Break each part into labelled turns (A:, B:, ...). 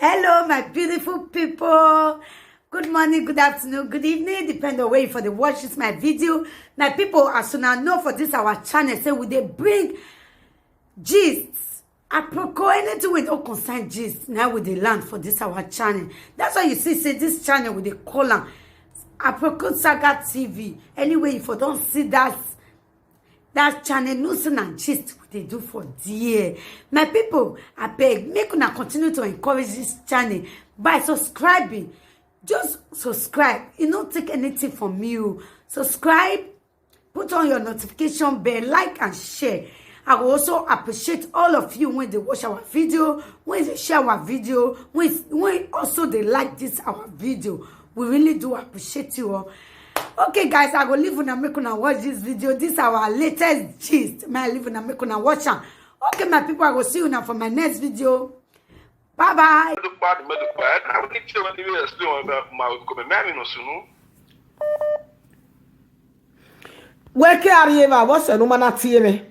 A: Hello, my beautiful people. Good morning, good afternoon, good evening, depending on where you for the watch this my video. My people, as soon as I know for this our channel, say we they bring gists, aproko, anything with all concern gist. Now we they land for this our channel. That's why you see, say this channel with the column aproko saga TV. Anyway, if you don't see that channel, news and gist what they do for dear. My people, I beg, make una continue to encourage this channel by subscribing. Just subscribe. It don't take anything from you. Subscribe, put on your notification bell, like and share. I will also appreciate all of you when they watch our video, when they share our video, when also they like this our video. We really do appreciate you all. Okay, guys, I will leave una make una watch this video. This is our latest gist. May I leave una make una watch am. Okay, my people, I will see you now for my next video. Bye bye.
B: Where can you what's a woman at TV?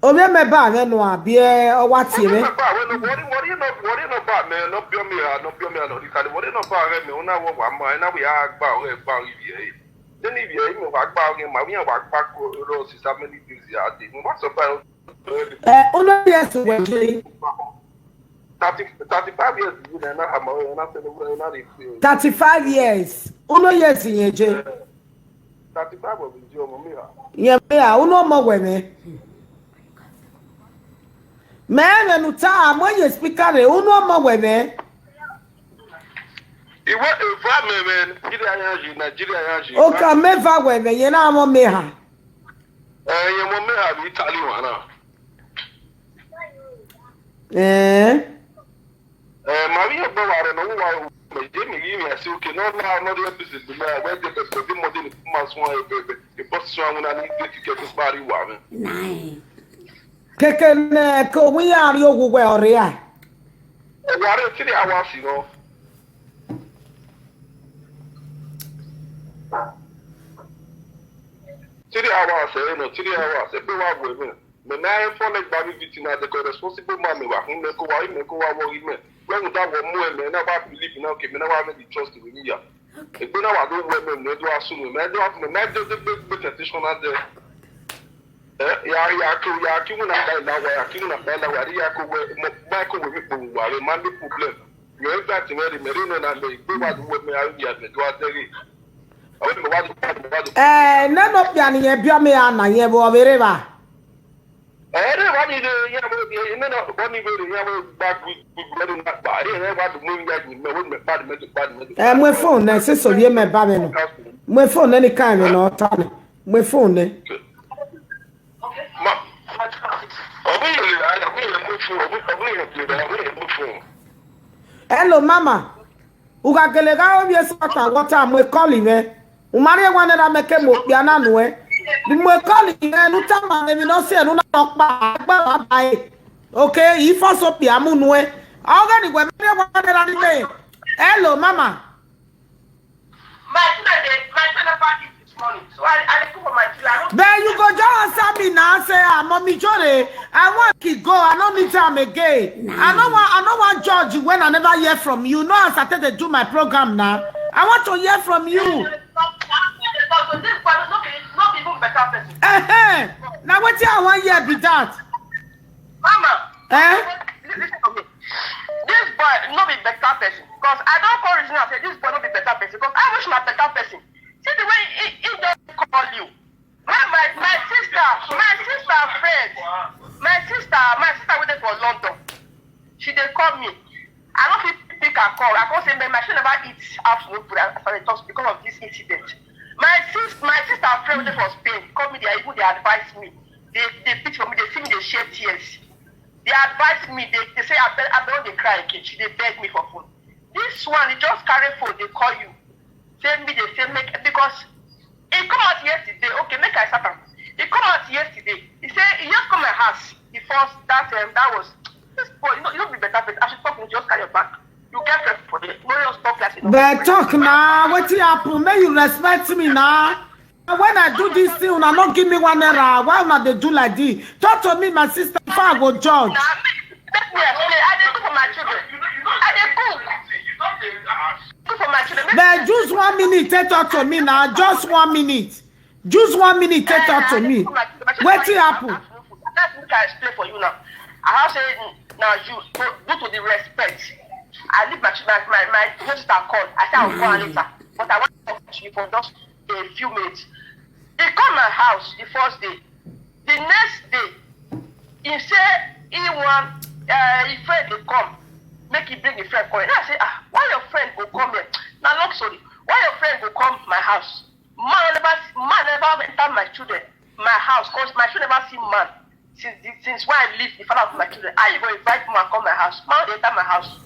B: Oh, me ba me no abi o wati me.
C: What you know about me? No be me, no. What you know about me? Una wo wa ma na we agba o egba ibi. Then if you me wa agba o ma we wa agba ko ro si sa many things ya dey. Me what about
B: Una yes we
C: 35 years you na ha ma o na se no na dey.
B: 35 years. Una yes yeje.
C: 35 of you mo me ha.
B: Ye me a una mo we me. Man, no time when you speak out, you know more women.
C: You want to find me, Nigeria.
B: Okay, me va women, you know, I'm me ha.
C: You want me have Italian. Maria Bavara, no one, Jimmy, I say, okay, no, not the episode, where the modern must want a post when I need to get this body woman.
A: Nice.
B: Keke ko we are yo we ore ya.
C: We are 3 hours, you know. 3 hours, you know, 3 hours. Everyone will. Me na for like baby bitina the responsible man me wa me ko wa wo me. When that wo mo me na ba believe na okay me na wa me the trust we need ya. E gbe na wa do wo me do asu me do me do the petition at the ya ki una na wa ya ko ba ko we people wa le man the problem. You that me no na me gbe wa do me ya me do ateri.
B: Na no bia ne bia me ana ye bo bere ba. My phone na se so ye me ba me no. My phone na ni kan me no ta me. My phone ne. Hello mama. Uga gelega obi esaka water mo call me. Umari wan na make mo bia na no e. Mo call me no ta ma me no se no na pa ba. Okay, if also bia mu no e. Oga ni gwe me wan na ni. Hello mama.
D: My son party this morning. So I come for my children.
B: Then you go just answer me now say mommy Jore, I want to go. I don't need time again. I don't want judge you when I never hear from you. No, I started to do my program now. I want to hear from you.
D: So this one not even better person.
B: Now what I want hear be that?
D: Mama. Listen to me. This boy not be better person. Because I don't call original say this boy not be better person. Because I wish my better person. See the way he just call you. My sister friend. My sister waited for London. She dey call me. I don't fit pick her call. I can't say my she never eat afternoon food after the talks because of this incident. My sister friend waited for Spain. Call me, they advise me. They pitch for me, they see me, they shed tears. They advise me, they say I don't they cry again. She they beg me for phone. This one, they just carry phone, they call you. Send me, they say make because he come out yesterday. Okay, make I start. He come out yesterday. He said he just come my house. He first that was this boy. You know be better. I should talk to you. Just carry your back. You get friend for it. No, you stop class.
B: But talk now. What happen? May you respect me now. When I do this thing, una not give me 1 naira. Why not they do like this? Talk to me, my sister. If I go judge.
D: Let me explain. I did cook for my children. I did cook. Cook for my children.
B: But just 1 minute, talk to me now. Just 1 minute. Just 1 minute, talk to me. What happen?
D: That's what I explain for you now. I have said now you go to the respect. I leave my sister call. I say I'll call later. But I want to talk to you for just a few minutes. He come my house the first day. The next day, he say he want his friend to come. Make him bring his friend come. And I say, why your friend go come here? Now look sorry. Why your friend go come my house? Man never enter my children, my house, cause my children never see man since when I leave the father of my children. I even invite man come my house. Man they enter my house.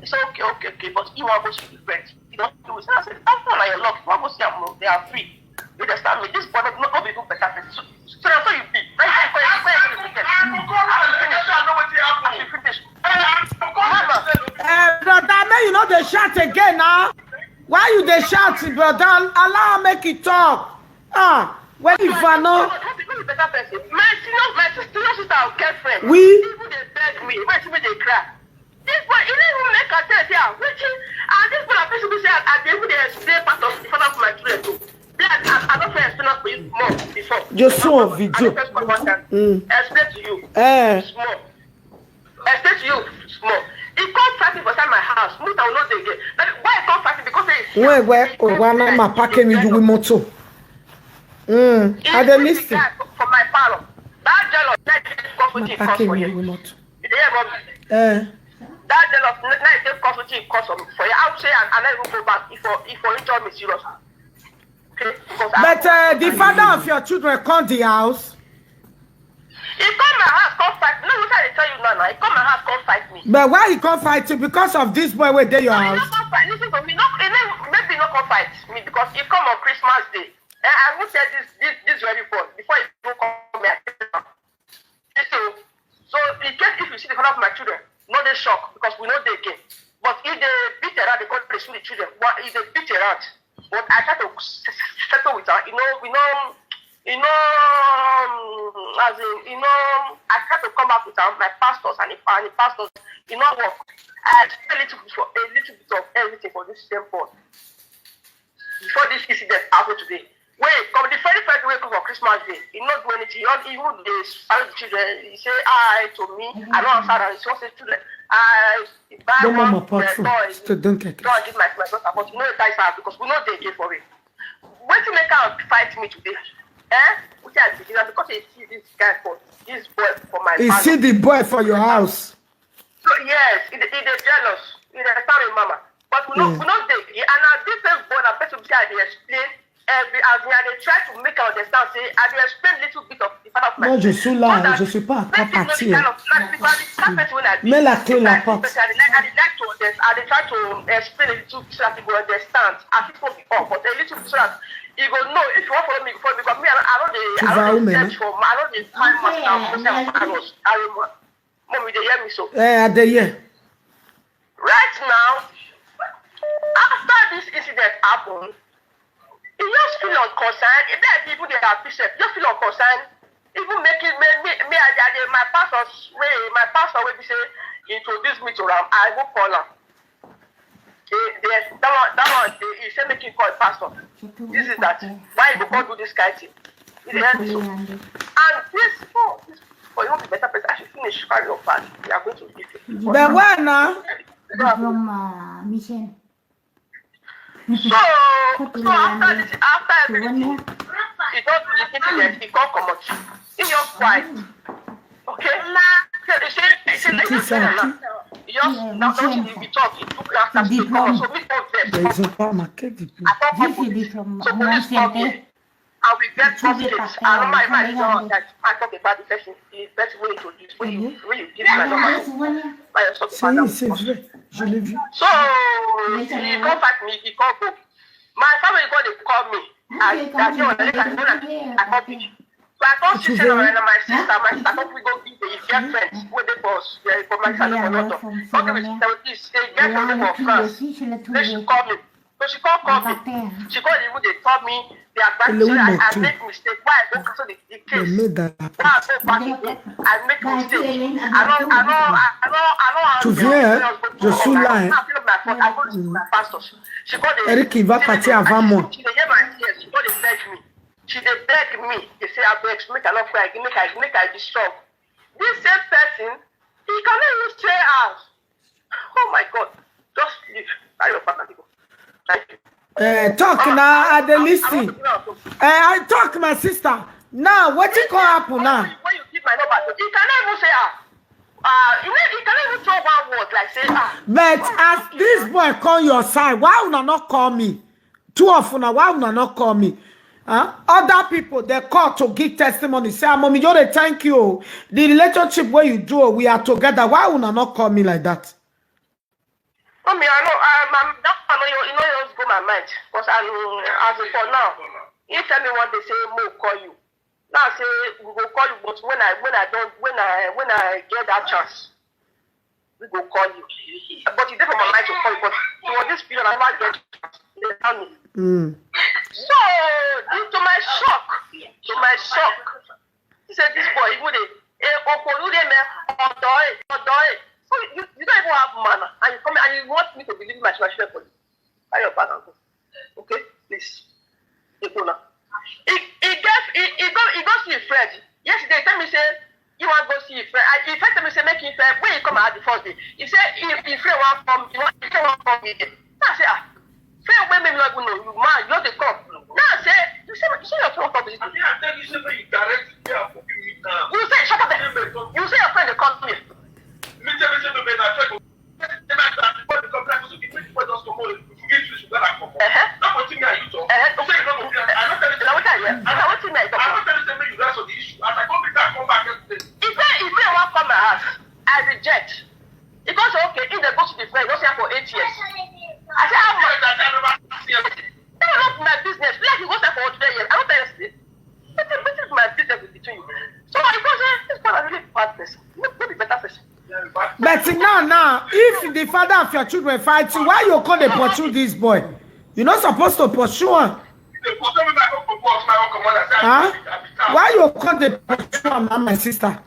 D: He say okay, but he want to go see the friends. He don't do it. So I said, that's not your luck. You want to go see them? They are free. You understand me? This brother not be do better. So that's how you be.
B: Brother, you know they shout again now. Why you they shout, brother? Allah make it talk. When you find out.
D: My sister or girlfriend.
B: We.
D: People they beg me. When they cry. This boy, he didn't even make a test here. And this boy, I say, I gave you the explain part of the father of my children too. I don't explain for you more before.
B: Just saw a video.
D: Explain to you. Small. Explain to you small. He can't fight me beside my house. Muta will not again. Why he can't fight me? Because he
B: where Owana ma pake me do moto. I don't listen.
D: For my parlor. That jealous, that is comforting cost for you. That jealous, that is comforting cost for you. I would say, and I will go back if you enjoy me serious. Okay?
B: But the father of your children come to the house.
D: He come my house, come fight me. No, what I tell you now. He come my house, come fight me.
B: But why he come fight you? Because of this boy where they your house.
D: He not fight. Listen to me. Maybe not come fight me because he come on Christmas Day. And I will say this very point before he go come here. So in case if you see the father of my children, no they shock because we know they again. But if they beat around, they can't pursue the children. But if they beat around, but I try to settle with her. I try to come back with my pastors and the pastors, work. I explain a little bit of everything for this same point. Before this incident happened today. Wait, come the very first week for Christmas Day. He not do anything. Even the children, he say hi to me. I don't answer that. He say children. I buy one toy. Don't give my daughter, but you know the guys are because we know they get for it. When you make her fight me today, which I did because he see this guy for this boy for my
B: he see the boy for your house.
D: So yes, he jealous. He understand me, mama. But we know they and now this boy and person say they explain every as they try to make her understand. Say I will explain little bit of the father of my.
B: Moi je suis là, je suis pas à partir. Mais la clé la porte.
D: I try to explain a little so that people understand. I think for before, but a little bit so that you go know if you want to follow me before because me I don't search for I don't find myself. Mommy, they hear me so.
B: They hear.
D: Right now, after this incident happened, you just feel unconcerned. If there are people that are patient, just feel unconcerned. Even making me my pastor will be say introduce me to them. I will call them. That one he said make him call pastor. This is that. Why you can't do this kind of thing? And this for you to be better person, I should finish carry your part. We are going to give you.
B: But why now?
E: From mission.
D: So after everything, he don't do the thing he can't come out. He just quiet. Okay? He said, don't be talking. So me don't vex. And we get justice. I don't mind that I talk about the person. The person will introduce when you give my number.
B: C'est vrai, je l'ai vu.
D: So he can't fight me, he can't go. My family going to call me. I can't pick. So I thought she said, my sister, I thought we go give the friends with the boss for my son. Okay, this get for France. Then she called me. So she called me. She called me. They told me they are back. I make mistake. Why I don't cancel the case? I make mistake.
B: Tu viens, je suis là. Eric, il va partir avant moi.
D: She dey beg me. They say, I beg, make I not cry, make I be strong. This same person, he cannot even stay out. Oh my God. Just leave. Carry your partner, people. Thank you.
B: Talk now, I dey listen. I talk, my sister. Now, what you call happen now?
D: When you give my number, he cannot even say, he cannot even throw one word, like say,
B: But as this boy call your side, why would not call me? Too often, why would not call me? Other people they call to give testimony. Say, Mommy, you thank you. The relationship where you do, we are together. Why would not call me like that?
D: Mommy, I know, you just go my mind. Because as for now, you tell me what they say, Mo call you. Now I say we will call you, but when I get that chance, we will call you. But it's from my mind to call you. But for this period, I never get chance. They tell me. So, to my shock, he said, this boy, so you don't even have manner, and you come and you want me to believe my children for you. Are you bad, uncle? Okay, please. You go now. He goes to his friend. Yesterday, he tell me, say, you want to go see your friend. He tell me, say, make him friend, when you come out the first day. He said, if friend want come, he want come me again. I say, friend, when me not know you, man, you the come. Now I say, you say your friend come to you. I tell you, say, you direct me and forgive me now. You say, shut up there. You say your friend they come to me. Me tell me, say, no, man, I try to. I reject. He goes, okay, if they go to the friend, go here for 8 years. I say, how much? That's not my business. Like you go there for 3 years. I don't tell you. This is my business between you. So I go say, this is a really bad person. Maybe better person.
B: But now, if the father of your children fight you, why you call they pursue this boy? You're not supposed to pursue him. Huh? Why you call they pursue him, my sister?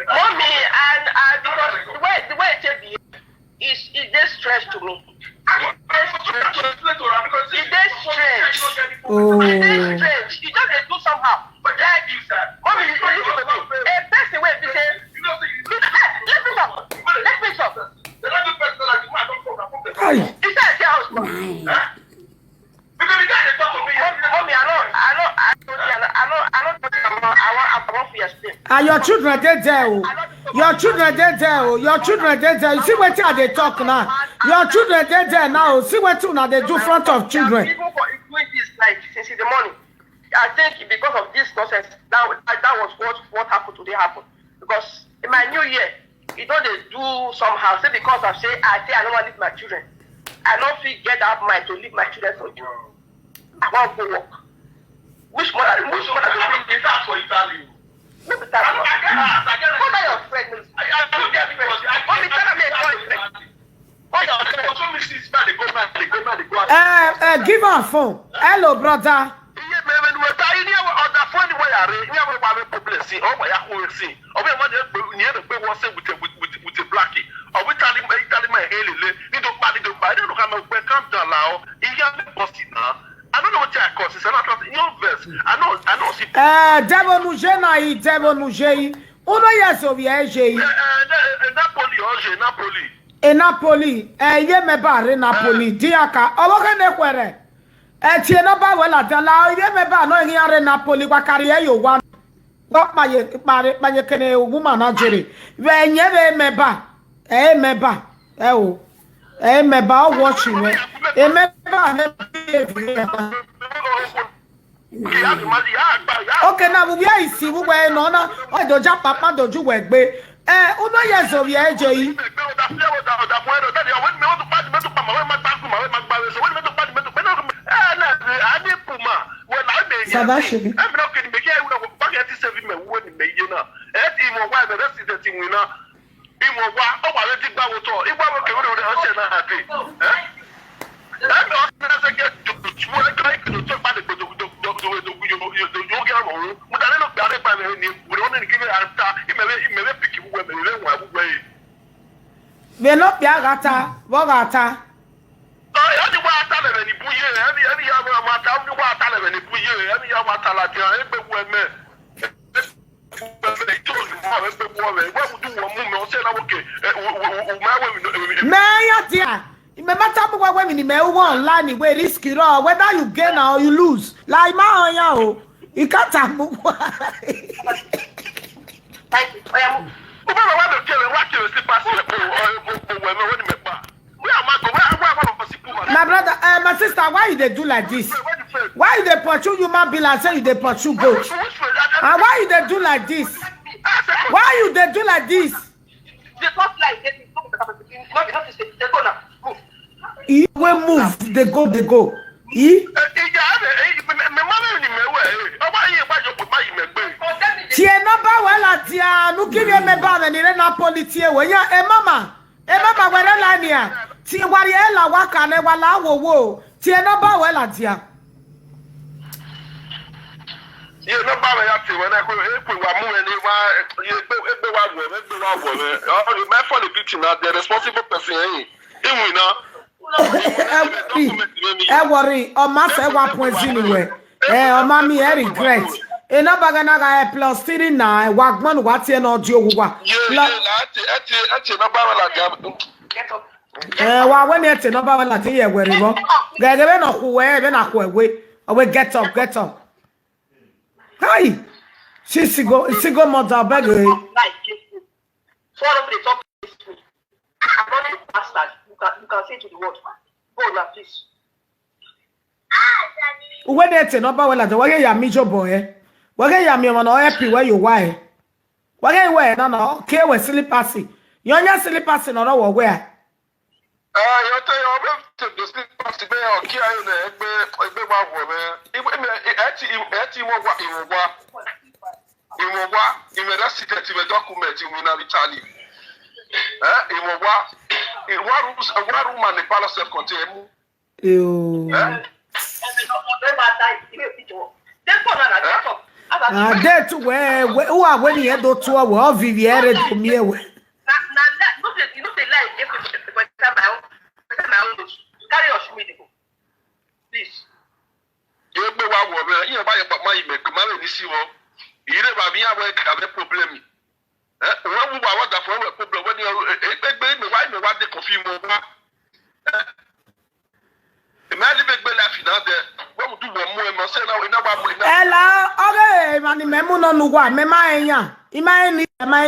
D: Mommy, and because the way it is this stress to me. It's this strange.
B: Oh.
D: It's this strange. You just do somehow. Like, mommy, listen to me. A person will be saying, let me talk.
B: Hey.
D: Is that your house, mommy? Because the guy they talk to me, mommy, I want for your skin.
B: And your children they there. Your children they there. Your children they there. You see what they talk now. Your children they there now. See what now they do front of children.
D: Even for doing this like since the morning. I think because of this nonsense, that was what happened today happened. Because in my new year, you know they do somehow. Say because I don't want to leave my children. I don't feel get out mind to leave my children for you. I want to go work. Which mother do you think this is for Italy? No, but that's not. What are your friends? I don't get friends. Only tell me a boyfriend.
B: Give her a phone. Hello, brother.
C: I don't know what I cause. It's not verse. I know.
B: Devil Mujena, Devil Mujei. Uno yes of Napoli, Napoli. Ye me bare Napoli. Diaka. Owoke ne kwere. Tie na ba wela dala. Ye me ba no hiare Napoli kwa career yo wan. What my kene woman na jere. We nye we me ba. Me ba. Me ba watch me. Me ba okay, now we are see we no na o do ja papa doju we gbe uno yes of ye eje
C: imo wa the resident in winner. Imo wa o wa le digba wo to. Igba wo ke wo de o se na happy. That me also get to small guy to talk about the
B: me no bia gata, wo gata.
C: Any water level ni buye, any ya water, any water level ni buye, any ya water la dia, ebe wo me.
B: Me ya dia. Me matter when we me online we risk it all whether you gain or you lose. Like ma oya o. You can't tell me. My brother, my sister, why they do like this? Why they pursue human being and say they pursue goats? And why they do like this? Why you they do like this? He will move, they go. Tie no ba wala tia, no give you me ba ni na politie we ya e mama were la ni a. Tie wari e la waka ne wala wo. Tie no ba wala tia.
C: You no ba ya ti we na ko e ku wa mu ni wa e wa wo me. Oh, you may for the victim now the responsible person eh. Imu na.
B: E worry, o ma se wa ponzi ni we. O ma mi e regret. Ena bagana ga plus 39 wagman watie na odi ogugwa wa when ete no ba wala tie were mo gege no ku we be na ku ewe we get up hi she go mother beg her
D: you can say to the world go now please
B: when ete no ba wala we ya mijo boy wage ya mi no happy where you why wage we no okay we slippers you nya slippers no wo where
C: you tell you to the slippers be okay ayo na egbe wa wo me eti wo wa ime da secret me document we na vitali waru man the palace self contain mu
B: date where who are when you do to our Viviere to me away.
D: You know the lie carry your schmid. Please.
C: You be wa wo you buy your papa you make man ni si wo. You never be have a problem. When we wa da for problem when you me why me wa dey confirm mo ba. Imagine big bella finance when we do one more and say now we never
B: Ella, okay, man, memo no no wa, me ma enya. Ima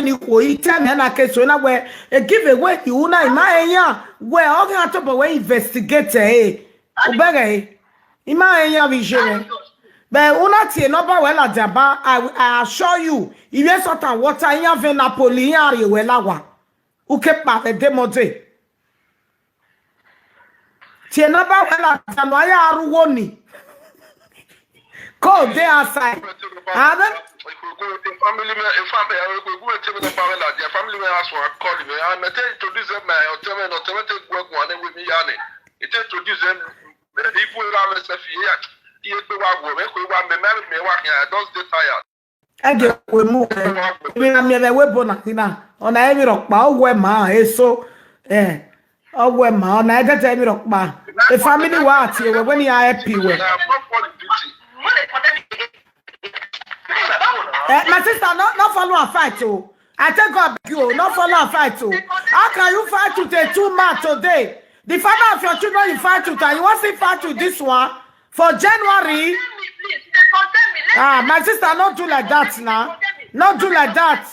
B: ni ko ita na keso na we give away you na ima enya. We okay at top we investigate Obere. Ima enya vision. But una tie no ba we la jaba, I assure you, if you sort of water in ve Napoli ari we la wa. Uke pa the demote. Tie no ba we la jano ya aruwo ni. Go there outside. Adam?
C: Family has one call me. I'm introduce them or tell me not to work one with me. It introduce them. If we have a Sophia, you do what me marry me. I don't stay tired.
B: I get we move. I'm never weapon on every rock bow where ma so oh where ma on either time rock ma. The family what you when you are happy with. My sister, not follow a fight too. I take up you, not follow a fight too. How can you fight to the 2 months today? The father of your children you fight to, you want to fight to this one for January? My sister, not do like that now. Not do like that.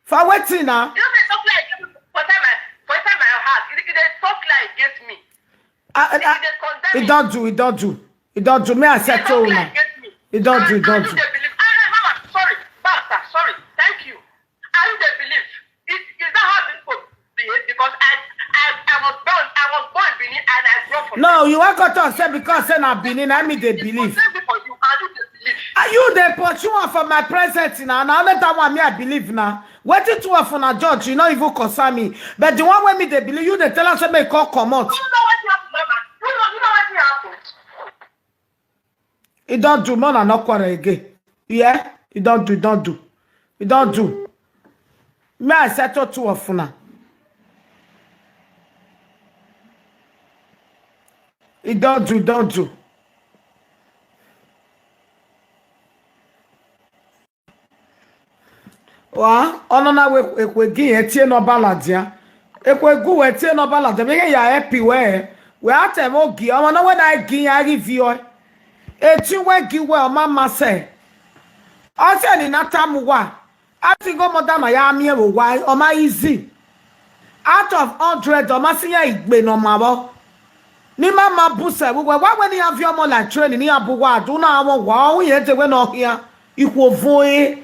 B: For waiting now. It don't do. It don't do. Me I said to you. It don't do.
D: Sorry. Thank you. I don't believe. Is that how people behave? Because I was born Benin and I grew up from
B: No, you want to say because I Benin, I mean they believe. Are you the pursue for my presence now? Now let that one me I believe now. Waiting to her for a judge, you know, even concern me. But the one where me they believe you, they tell us they call come out.
D: You know what happened?
B: It don't do, man, and not quarrel again. Yeah, it don't do, It don't do. Me I settle to her for now. It don't do. Wa ono na we gi etie no baladia ekwegu we etie no baladia me ya happy we atem ogi omo na we na gi ya review eti we gi we o mama say o se ni natam wa ati go moda na ya mi e wo wa o ma easy out of 100 o ma se ya igbe no mabo ni mama busa we wa ni have your more like training ni abu wa do na awon wa o ye te we no hia ikwo voe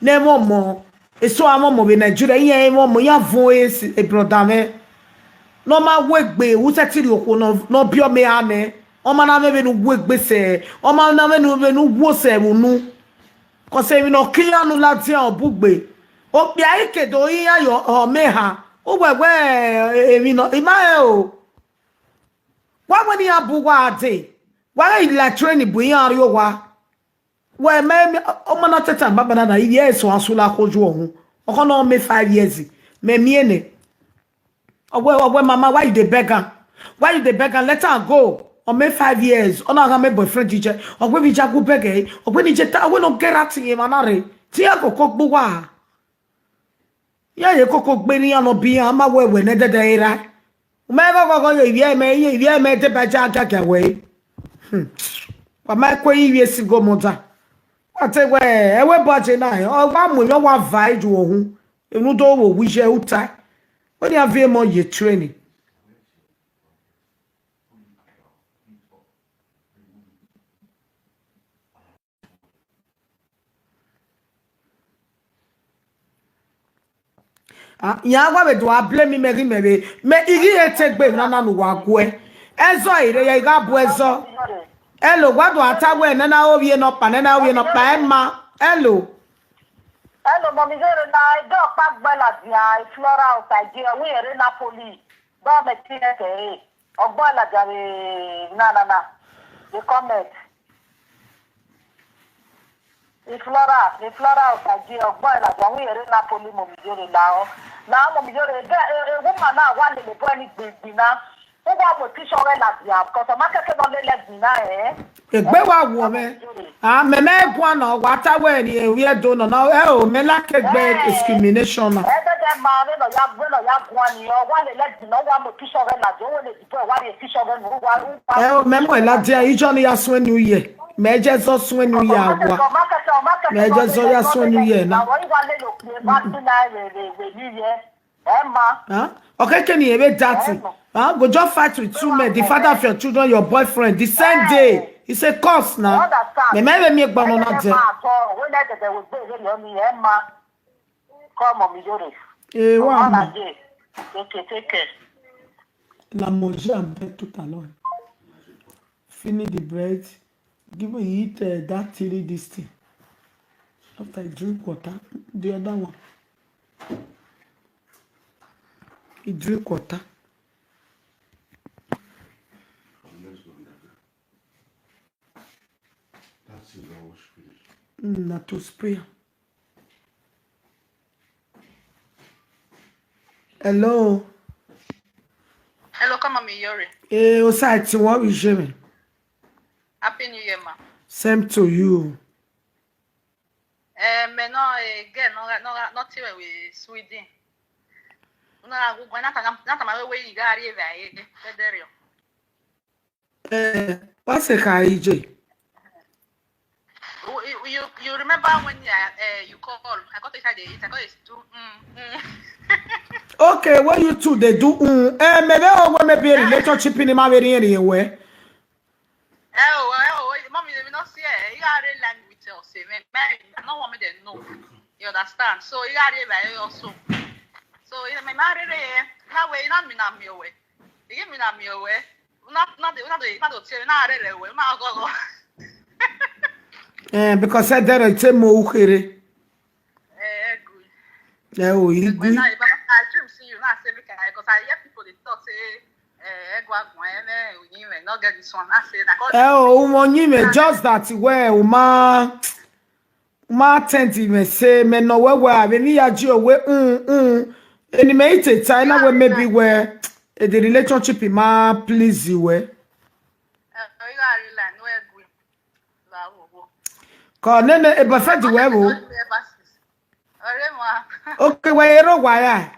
B: Nemo mo, eso amo mo be Nigeria yen mo ya voice e brother me. No ma wegbe, wo se tiri oko no bio me ane. O ma na me be no wegbe se, o ma na me no be no wo se wonu. Ko se mi no kian no lati an bugbe. O bia ike do yin ayo o me ha. O wewe mi no ima e o. Wa woni abuwa ade. Wa ila training bu yin ari o wa. Well, me omana teta baba na years so asula koju ohun okono me 5 years me miene owe mama why you dey beg am let her go o me 5 years ona ga me boyfriend teacher ogwe bi jagu beg ogwe ni jeta we no get at him manare ti akoko gbo wa ya ye koko gbe ni ano bi an ma wewe ne dede ira me gogo ye me de baja gaga we wa ma ko yi si go moda ate we ewe budget na o gba mu yo wa vibe ohun enu do wo wi je uta o ni ave mo ye training ya gwa be do blame me igi etegbe na na no wa go ezo ire ya ga bu ezo hello, what do I tell when I owe you no pan and I owe you no pan? Hello.
D: Hello, mommy. I don't pack Bella, Flora out idea. We are in Napoli. Don't make it or Bella, na. The comment. The Flora out idea of Bella, we are in Napoli, mommy. Now, mommy, a woman now one in the point baby now. Because market don't let me now,
B: Egbe wa wo me me gwa na wata we ni we do no na me like egbe discrimination na
D: dem ma no ya gwa ni o wa le let no wa mo tisho re la jo le di wa re tisho re no wa
B: me mo la dia ijo ni ya so new year me je so so new year agwa me je so ya so new year na
D: wa le lo pe ba tu na re new year
B: okay can you be that go just fight with two men the father of your children your boyfriend the same day it's a cost now me gba no na je
D: come on Iyore
B: wa ma
D: take care
B: la manger un peu tout à l'heure finish the bread give me eat that tea this thing after I drink water the other one you drink water not to spray. Hello.
F: Hello, come on, Iyore.
B: O site what we shame.
F: Happy New Year, ma.
B: Same to you.
F: Me no again, not here with Sweden. No, when not my way you got here,
B: what's a KJ?
F: You remember when you call? I got it's too.
B: Okay, what you two they do? Maybe a relationship in my very anywhere.
F: Mommy, they will not see it. You got a language also. I don't want me to know. You understand? So you got it also. So my married how way not me not me away. You give me not me away. Not
B: because I said that I say more good. Oh, you good.
F: I dream see you now say because I hear people they talk say not get this one. I say
B: that just that where ma tenti me say me no where me ya ji owe animated China where maybe where the relationship ma please you where nene e perfect where okay where why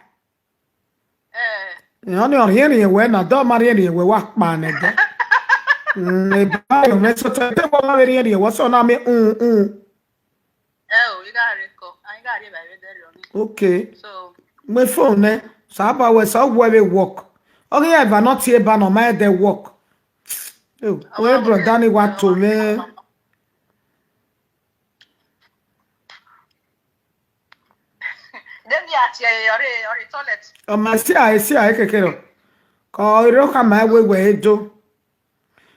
B: only on here where na do marry here we work man e ba yo me so te ko ma very here what's on me
F: you got it go. I got it by the
B: okay
F: so
B: my phone so about we so where we work okay I ba not here ba no my dey work oh where bro Danny what to me
F: then your toilet.
B: o ma si ai kekere ko iro ka ma we do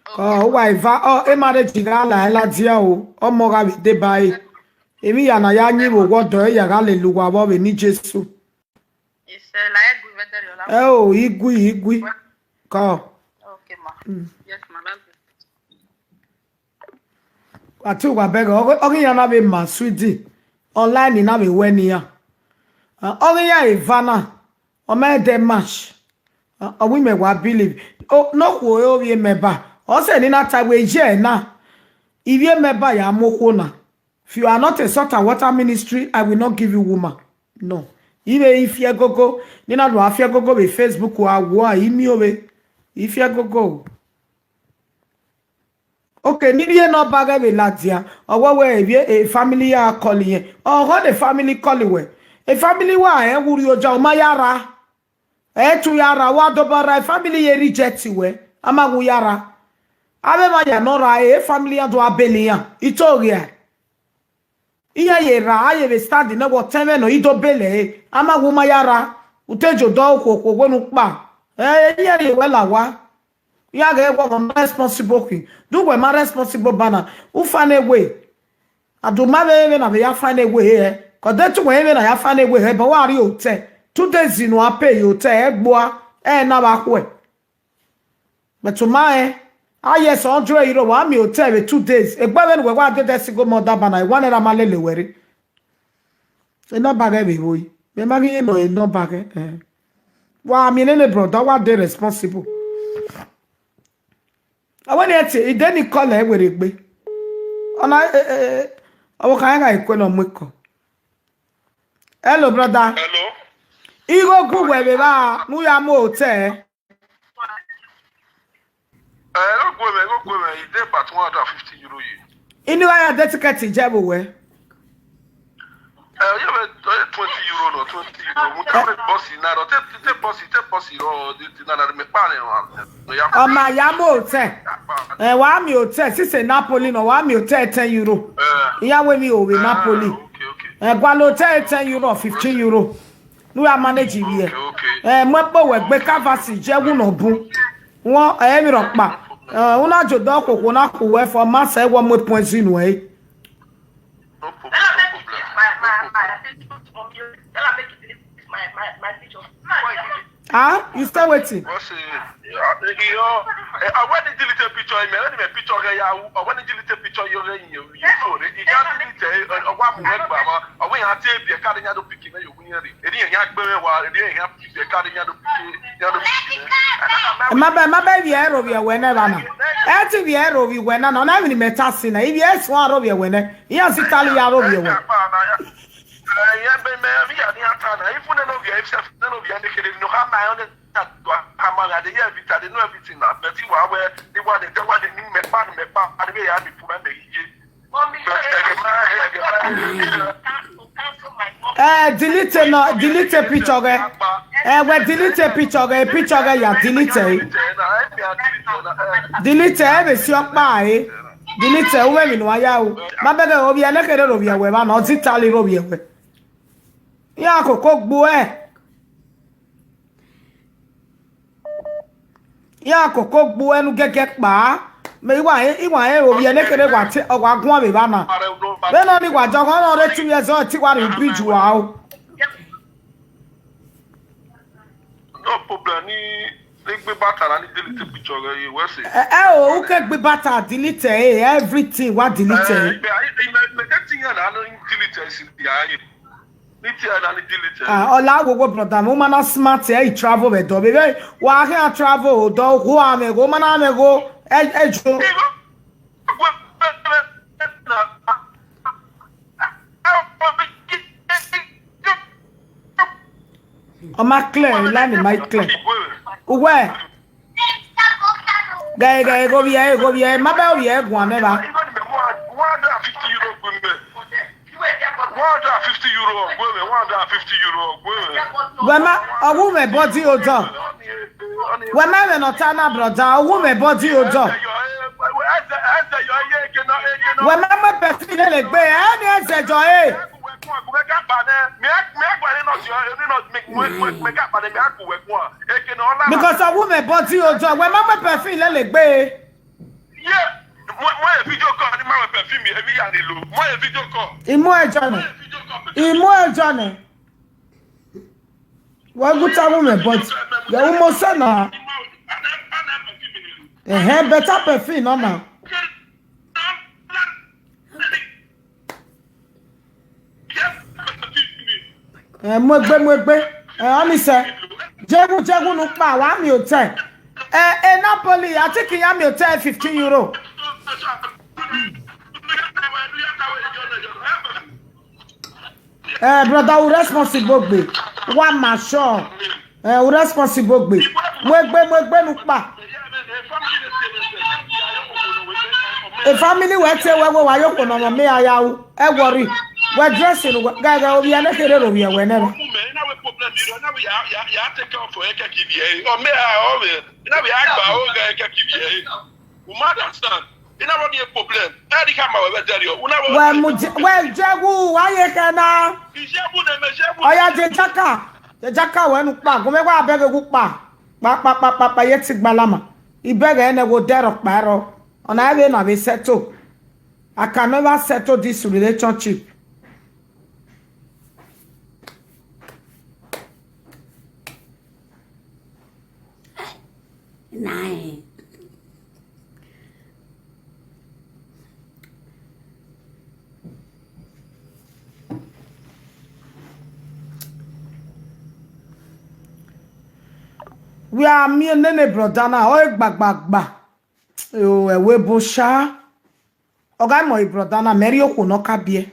B: ko wa iva e ma de jiga la dia o mo ga de bai emi ya na ya nyi wo godo ya ga le luwa bo be ni Jesu
F: is like good weather your
B: oh igui ko
F: okay ma yes ma
B: atu wa beg o ya na be ma sweetie online na be weni ya ya Ivana o me de match o we me wa believe oh no ko o we meba o se ni na ta we je na iwie meba ya moko na if you are not a saltandwaterministry I will not give you woman no if you go ni na do afia go be Facebook wa wo imi owe if you go okay ni ye no baga be latia o we a family ya call yen o the family call we a family wa wuri oja o mayara tu yara wa do bara family ye reject we amagu yara abe ma ya no ra family ya do abelian itoria iya ye ra ye be stand na wo teme no ido bele amagu mayara utejo do okwo wonu pa iya ye we la wa ya ga egwo no responsible king do we ma responsible bana u fane we aduma be na be ya fane we ko de tu we na ya fane we ba wa ri o te 2 days no apay o te egboa na ba kwe but to my yes 100 euro wa mi o te be 2 days egba we we wa de sigo mo da bana one era malele were e no ba ga be boy me ma gi no e no ba ga wa mi nene brother wa dey responsible I want to then he call her where it be. On I can I call on Miko. Hello, brother.
C: Hello.
B: Igo go where we are. No, ya mo te.
C: Go go. It's there but 150 euro.
B: Anyway, that ticket is everywhere.
C: You have 20 euro no 20 euro. We can't boss in now. Take boss.
B: Ma ya mo te. Wa mi o te. Si Napoli no wa mi o te 10 euro. Ya we mi o we Napoli.
C: Okay.
B: Gwa lo te 10 euro 15 euro. No ya manage here.
C: Okay.
B: Mo po we gbe canvas je wu no bu. Won mi ro pa. Una jo do kokko na ko we for ma se wo mo point zinu e.
C: No problem.
D: My picture.
B: You still waiting?
C: What's I want to delete a picture. I want to picture. I want to delete a picture. You can't delete a one word, Mama. I want to take the card and you picking. You win it. It ain't yak very well. It ain't have the card and
B: my baby, I rob you whenever. After the air of you when I'm not having metasina. If yes, one of you winner, yes, Italy, I rob you. Delete a picture. We delete a picture. Ya delete. Delete every shop by. Delete women. Why you? My better obi anekere obi we ba no Italy obi we. Ya koko gbo ya koko gbo enu gege pa me iwa obi anekere wa ti ogwa gun abi ba na. Be no ni wa jo kan no re 2 years old ti wa ri bridge wa o.
C: no problem ni gbe bata na ni delete picture re we say
B: o ke gbe bata delete everything what delete
C: me that thing na no delete si ya yi ni ti na ni delete
B: ola gogo brother mo mana smart e travel be do be wa can travel do go amego mana amego ejo o ma clear la ni my clear uwe Guy, go here, my baby, one never.
C: 150 euro, 150 euro,
B: Wema, a woman body odor. Wema no tana brother, a woman body odor. Wema me perfile le gbe, any ese joy. Because a woman body odor, wema me perfile le gbe.
C: Yeah. Moi video call ni ma perfume every year ni lo. Moi video call.
B: Imo ejane. Wa guta woman but ya umo sana. Better perfume no now. Mo gbe. Oni se. Jegu nu pa wa mi hotel. Napoli, I think you am hotel 15 euro. Brother, we responsible be. One man sure. We responsible be. We nu pa. A family we say we wa yo kono me aya wo. E worry. We dressing gaga we na kere ro we never. Well, Jagu, why you can Oya Jaka wenu pa, go me wa beg a good pa. Pa yet sick balama. He beg and go there of barrow. On I will not be settled. I can never settle this relationship.
A: Nice.
B: We are me and nene brother na o gbagba. O ewe bo sha. Oga mo brother na meri oku no kabie.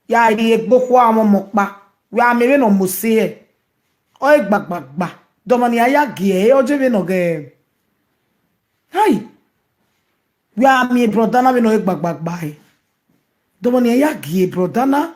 B: Ya ri egboko awon mo pa. We are me no mo se e. O gbagba. Domani aya gie o je be no ge. Hi. We are me brother na we no gbagba. Domani aya gie brother na.